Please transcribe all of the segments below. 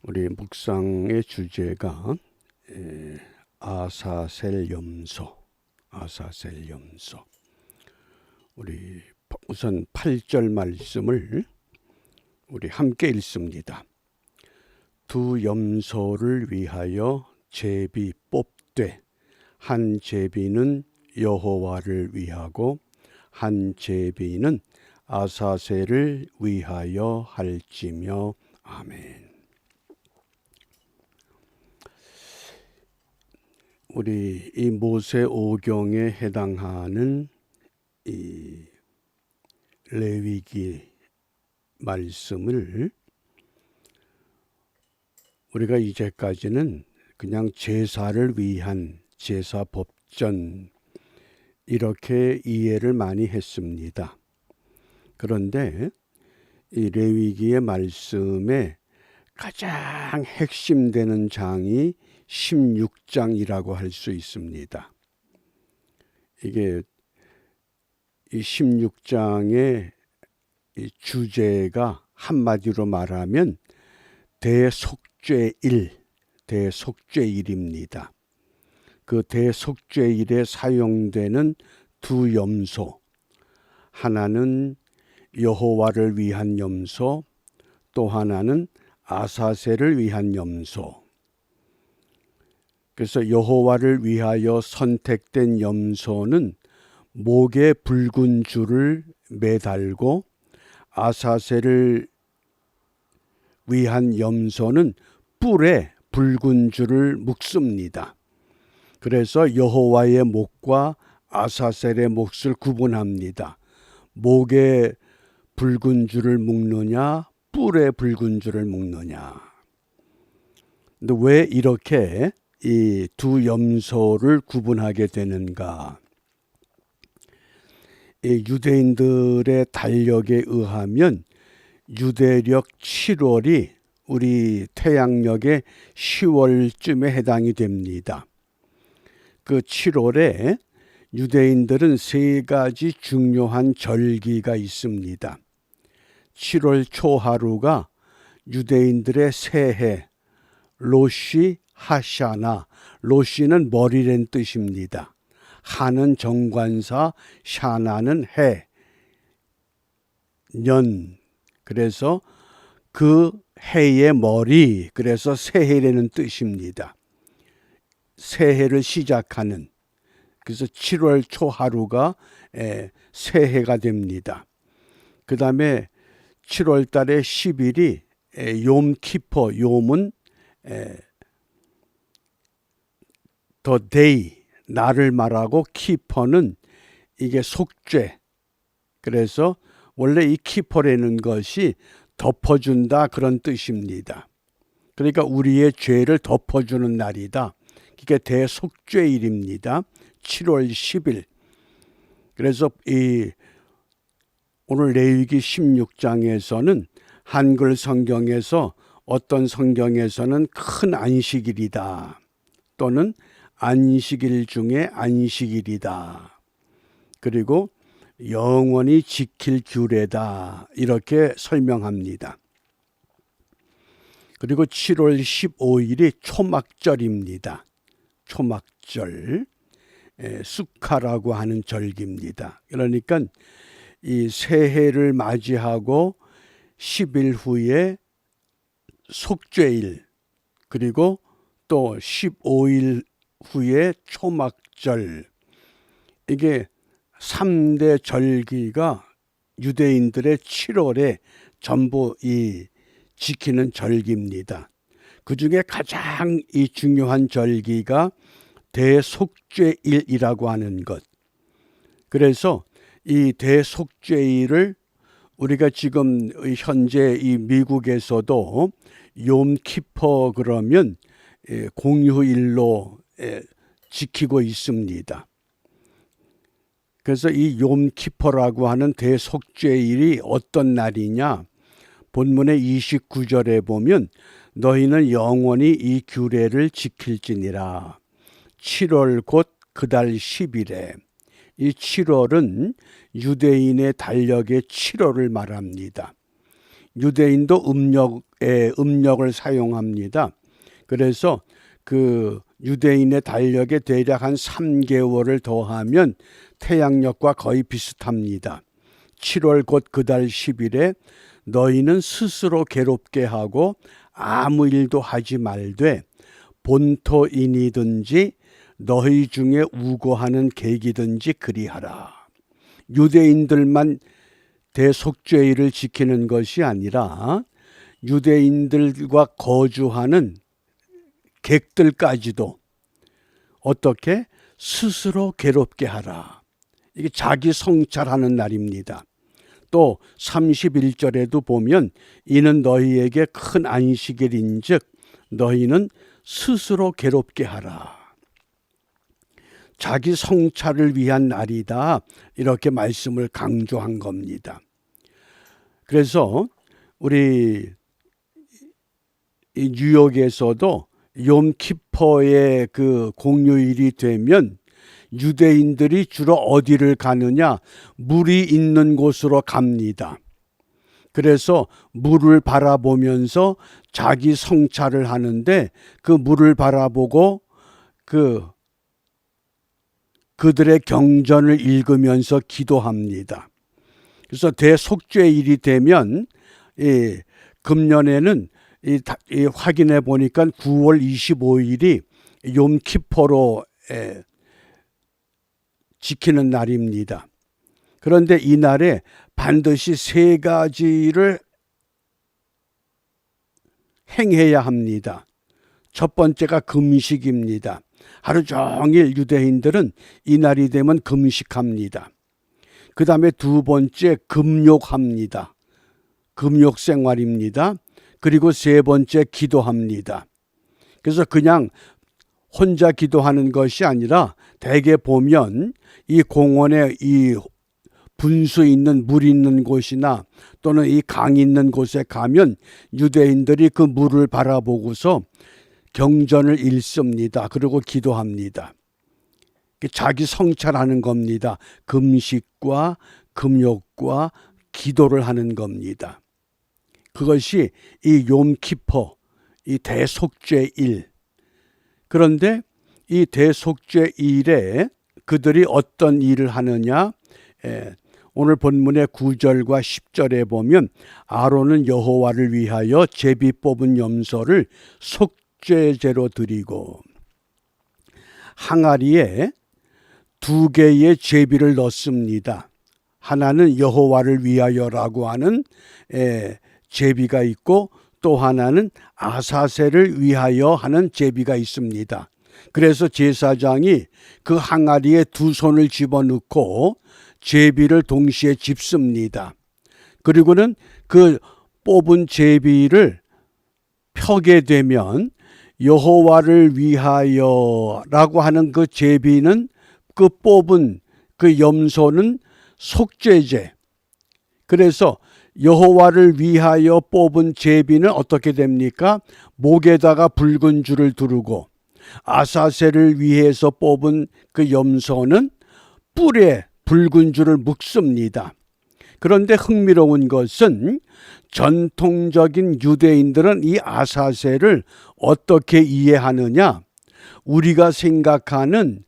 우리 묵상의 주제가 아사셀 염소. 우리 우선 8절 말씀을 우리 함께 읽습니다. 두 염소를 위하여 제비 뽑되 한 제비는 여호와를 위하고 한 제비는 아사셀을 위하여 할지며. 아멘. 우리 이 모세 오경에 해당하는 이 레위기 말씀을 우리가 이제까지는 그냥 제사를 위한 제사 법전 이렇게 이해를 많이 했습니다. 그런데 이 레위기의 말씀에 가장 핵심되는 장이 16장이라고 할 수 있습니다. 이게 이 16장의 이 주제가 한마디로 말하면 대속죄일입니다. 그 대속죄일에 사용되는 두 염소, 하나는 여호와를 위한 염소, 또 하나는 아사셀을 위한 염소. 그래서 여호와를 위하여 선택된 염소는 목에 붉은 줄을 매달고, 아사셀을 위한 염소는 뿔에 붉은 줄을 묶습니다. 그래서 여호와의 목과 아사셀의 몫을 구분합니다. 목에 붉은 줄을 묶느냐, 뿔에 붉은 줄을 묶느냐. 근데 왜 이렇게 이 두 염소를 구분하게 되는가? 이 유대인들의 달력에 의하면 유대력 7월이 우리 태양력의 10월쯤에 해당이 됩니다. 그 7월에 유대인들은 세 가지 중요한 절기가 있습니다. 7월 초하루가 유대인들의 새해, 로시 하샤나. 로시는 머리란 뜻입니다. 하는 정관사, 샤나는 해, 년. 그래서 그 해의 머리, 그래서 새해라는 뜻입니다. 새해를 시작하는. 그래서 7월 초하루가 새해가 됩니다. 그 다음에 7월 달에 10일이 욤키퍼, 욤은 the day, 날을 말하고, 키퍼는 이게 속죄. 그래서 원래 이 키퍼라는 것이 덮어준다 그런 뜻입니다. 그러니까 우리의 죄를 덮어주는 날이다. 이게 대속죄일입니다. 7월 10일. 그래서 오늘 레위기 16장에서는 한글 성경에서 어떤 성경에서는 큰 안식일이다, 또는 안식일 중에 안식일이다, 그리고 영원히 지킬 규례다, 이렇게 설명합니다. 그리고 7월 15일이 초막절입니다. 초막절, 수카라고 하는 절기입니다. 그러니까 이 새해를 맞이하고 10일 후에 속죄일, 그리고 또 15일 후에 초막절, 이게 3대 절기가 유대인들의 7월에 전부 지키는 절기입니다. 그 중에 가장 중요한 절기가 대속죄일이라고 하는 것. 그래서 이 대속죄일을 우리가 지금 현재 이 미국에서도 욤키퍼 그러면 공휴일로 지키고 있습니다. 그래서 이 욤키퍼라고 하는 대속죄일이 어떤 날이냐? 본문의 29절에 보면 너희는 영원히 이 규례를 지킬지니라. 7월 곧 그달 10일에. 이 7월은 유대인의 달력의 7월을 말합니다. 유대인도 음력 음력을 사용합니다. 그래서 그 유대인의 달력에 대략 한 3개월을 더하면 태양력과 거의 비슷합니다. 7월 곧 그 달 10일에 너희는 스스로 괴롭게 하고 아무 일도 하지 말되 본토인이든지 너희 중에 우고하는 객이든지 그리하라. 유대인들만 대속죄일을 지키는 것이 아니라 유대인들과 거주하는 객들까지도 어떻게 스스로 괴롭게 하라. 이게 자기 성찰하는 날입니다. 또 31절에도 보면 이는 너희에게 큰 안식일인즉 너희는 스스로 괴롭게 하라. 자기 성찰을 위한 날이다. 이렇게 말씀을 강조한 겁니다. 그래서 우리 이 뉴욕에서도 욤키퍼의 그 공휴일이 되면 유대인들이 주로 어디를 가느냐? 물이 있는 곳으로 갑니다. 그래서 물을 바라보면서 자기 성찰을 하는데 그 물을 바라보고 그들의 경전을 읽으면서 기도합니다. 그래서 대속죄일이 되면 금년에는 확인해 보니까 9월 25일이 욤키퍼로 지키는 날입니다. 그런데 이 날에 반드시 3가지를 행해야 합니다. 첫 번째가 금식입니다. 하루 종일 유대인들은 이 날이 되면 금식합니다. 그 다음에 2번째 금욕합니다. 금욕 생활입니다. 그리고 3번째 기도합니다. 그래서 그냥 혼자 기도하는 것이 아니라 대개 보면 이 공원에 이 분수 있는 물 있는 곳이나 또는 이 강 있는 곳에 가면 유대인들이 그 물을 바라보고서 경전을 읽습니다. 그리고 기도합니다. 자기 성찰하는 겁니다. 금식과 금욕과 기도를 하는 겁니다. 그것이 이 욤키퍼, 이 대속죄일. 그런데 이 대속죄일에 그들이 어떤 일을 하느냐? 오늘 본문의 9절과 10절에 보면 아론은 여호와를 위하여 제비 뽑은 염소를 속죄제로 드리고 항아리에 2개의 제비를 넣습니다. 하나는 여호와를 위하여라고 하는 제비가 있고 또 하나는 아사셀을 위하여 하는 제비가 있습니다. 그래서 제사장이 그 항아리에 2손을 집어넣고 제비를 동시에 집습니다. 그리고는 그 뽑은 제비를 펴게 되면 여호와를 위하여라고 하는 그 제비는 그 뽑은 그 염소는 속죄제. 그래서 여호와를 위하여 뽑은 제비는 어떻게 됩니까? 목에다가 붉은 줄을 두르고 아사셀을 위해서 뽑은 그 염소는 뿔에 붉은 줄을 묶습니다. 그런데 흥미로운 것은 전통적인 유대인들은 이 아사셀을 어떻게 이해하느냐? 우리가 생각하는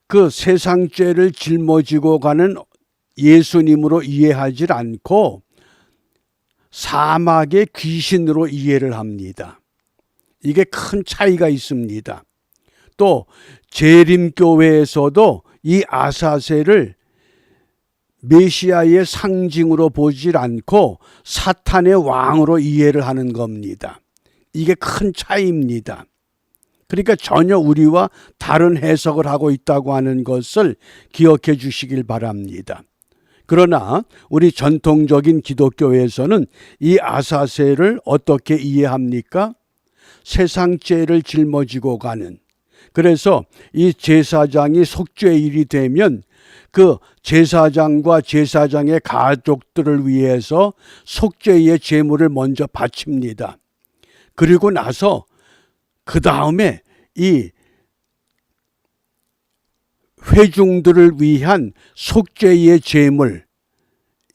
그 세상 죄를 짊어지고 가는 예수님으로 이해하지 않고 사막의 귀신으로 이해를 합니다. 이게 큰 차이가 있습니다. 또 재림교회에서도 이 아사셀을 메시아의 상징으로 보질 않고 사탄의 왕으로 이해를 하는 겁니다. 이게 큰 차이입니다. 그러니까 전혀 우리와 다른 해석을 하고 있다고 하는 것을 기억해 주시길 바랍니다. 그러나 우리 전통적인 기독교에서는 이 아사셀을 어떻게 이해합니까? 세상 죄를 짊어지고 가는. 그래서 이 제사장이 속죄일이 되면 그 제사장과 제사장의 가족들을 위해서 속죄의 제물을 먼저 바칩니다. 그리고 나서 그 다음에 이 회중들을 위한 속죄의 제물,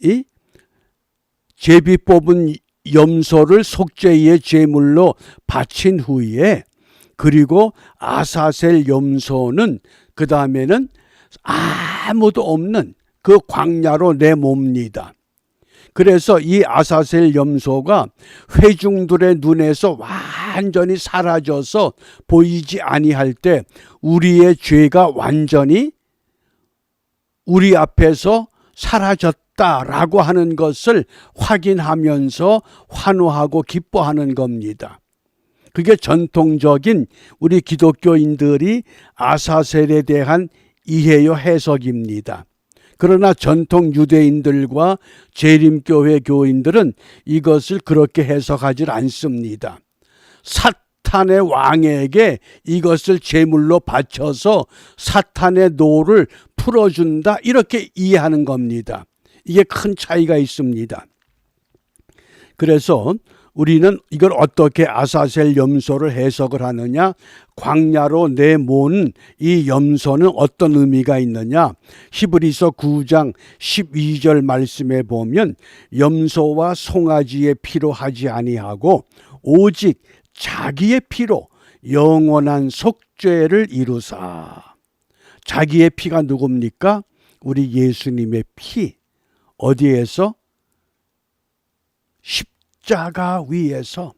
이 제비 뽑은 염소를 속죄의 제물로 바친 후에, 그리고 아사셀 염소는 그 다음에는 아무도 없는 그 광야로 내몹니다. 그래서 이 아사셀 염소가 회중들의 눈에서 완전히 사라져서 보이지 아니할 때 우리의 죄가 완전히 우리 앞에서 사라졌다라고 하는 것을 확인하면서 환호하고 기뻐하는 겁니다. 그게 전통적인 우리 기독교인들이 아사셀에 대한 이해요 해석입니다. 그러나 전통 유대인들과 재림교회 교인들은 이것을 그렇게 해석하지 않습니다. 사탄의 왕에게 이것을 제물로 바쳐서 사탄의 노를 풀어준다, 이렇게 이해하는 겁니다. 이게 큰 차이가 있습니다. 그래서 우리는 이걸 어떻게 아사셀 염소를 해석을 하느냐? 광야로 내모은 이 염소는 어떤 의미가 있느냐? 히브리서 9장 12절 말씀에 보면 염소와 송아지의 피로 하지 아니하고 오직 자기의 피로 영원한 속죄를 이루사. 자기의 피가 누굽니까? 우리 예수님의 피. 어디에서? 십자가 위에서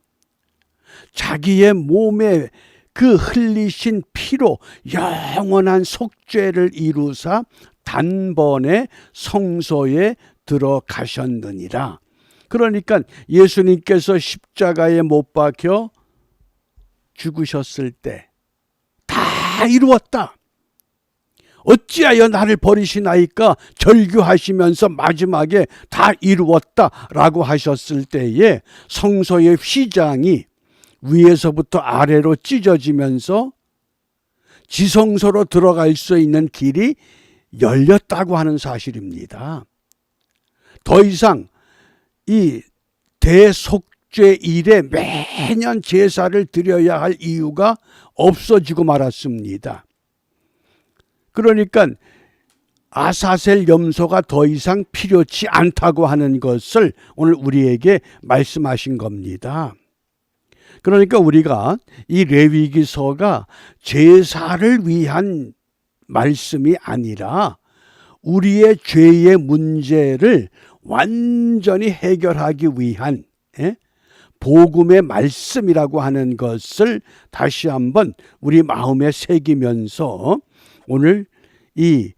자기의 몸에 그 흘리신 피로 영원한 속죄를 이루사 단번에 성소에 들어가셨느니라. 그러니까 예수님께서 십자가에 못 박혀 죽으셨을 때 다 이루었다. 어찌하여 나를 버리시나이까 절규하시면서 마지막에 다 이루었다라고 하셨을 때에 성소의 휘장이 위에서부터 아래로 찢어지면서 지성소로 들어갈 수 있는 길이 열렸다고 하는 사실입니다. 더 이상 이 대속죄일에 매년 제사를 드려야 할 이유가 없어지고 말았습니다. 그러니까 아사셀 염소가 더 이상 필요치 않다고 하는 것을 오늘 우리에게 말씀하신 겁니다. 그러니까 우리가 이 레위기서가 제사를 위한 말씀이 아니라 우리의 죄의 문제를 완전히 해결하기 위한 복음의 말씀이라고 하는 것을 다시 한번 우리 마음에 새기면서 오늘 이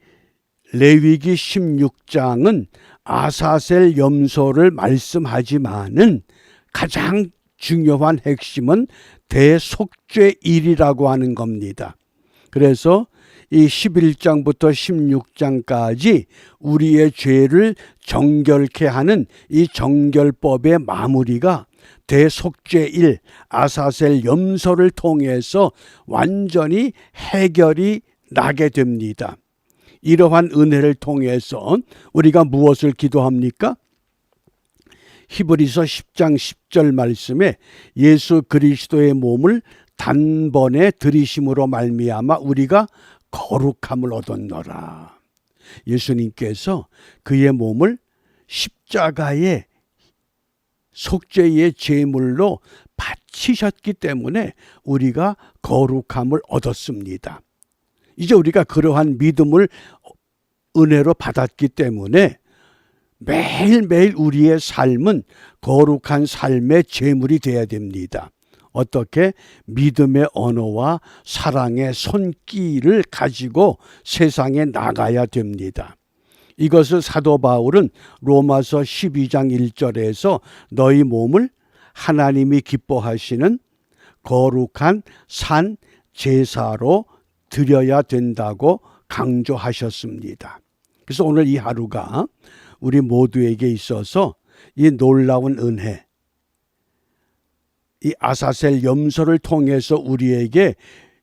레위기 16장은 아사셀 염소를 말씀하지만은 가장 중요한 핵심은 대속죄일이라고 하는 겁니다. 그래서 이 11장부터 16장까지 우리의 죄를 정결케 하는 이 정결법의 마무리가 대속죄일 아사셀 염소를 통해서 완전히 해결이 나게 됩니다. 이러한 은혜를 통해서 우리가 무엇을 기도합니까? 히브리서 10장 10절 말씀에 예수 그리스도의 몸을 단번에 들이심으로 말미암아 우리가 거룩함을 얻었노라. 예수님께서 그의 몸을 십자가의 속죄의 제물로 바치셨기 때문에 우리가 거룩함을 얻었습니다. 이제 우리가 그러한 믿음을 은혜로 받았기 때문에 매일매일 우리의 삶은 거룩한 삶의 제물이 되어야 됩니다. 어떻게? 믿음의 언어와 사랑의 손길을 가지고 세상에 나가야 됩니다. 이것을 사도 바울은 로마서 12장 1절에서 너희 몸을 하나님이 기뻐하시는 거룩한 산 제사로 드려야 된다고 강조하셨습니다. 그래서 오늘 이 하루가 우리 모두에게 있어서 이 놀라운 은혜, 이 아사셀 염소를 통해서 우리에게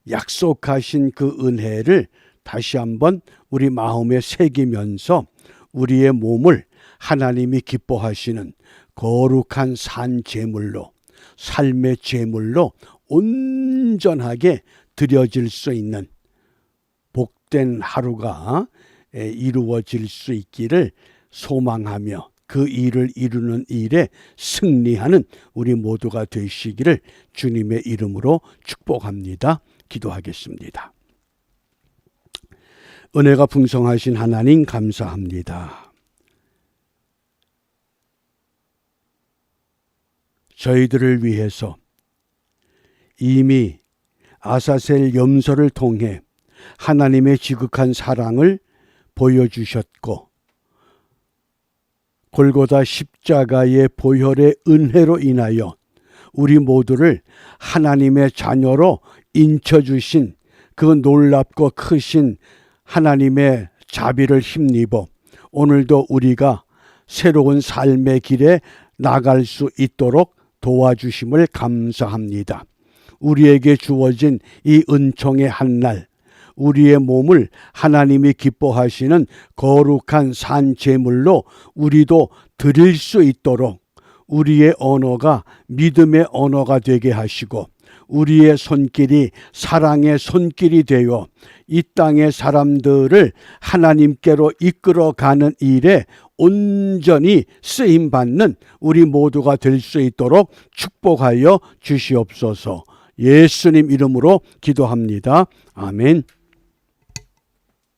약속하신 그 은혜를 다시 한번 우리 마음에 새기면서 우리의 몸을 하나님이 기뻐하시는 거룩한 산 제물로, 삶의 제물로 온전하게 드려질 수 있는 복된 하루가 이루어질 수 있기를 소망하며 그 일을 이루는 일에 승리하는 우리 모두가 되시기를 주님의 이름으로 축복합니다. 기도하겠습니다. 은혜가 풍성하신 하나님 감사합니다. 저희들을 위해서 이미 아사셀 염소를 통해 하나님의 지극한 사랑을 보여주셨고 골고다 십자가의 보혈의 은혜로 인하여 우리 모두를 하나님의 자녀로 인쳐주신 그 놀랍고 크신 하나님의 자비를 힘입어 오늘도 우리가 새로운 삶의 길에 나갈 수 있도록 도와주심을 감사합니다. 우리에게 주어진 이 은총의 한날, 우리의 몸을 하나님이 기뻐하시는 거룩한 산제물로 우리도 드릴 수 있도록 우리의 언어가 믿음의 언어가 되게 하시고 우리의 손길이 사랑의 손길이 되어 이 땅의 사람들을 하나님께로 이끌어가는 일에 온전히 쓰임받는 우리 모두가 될 수 있도록 축복하여 주시옵소서. 예수님 이름으로 기도합니다. 아멘.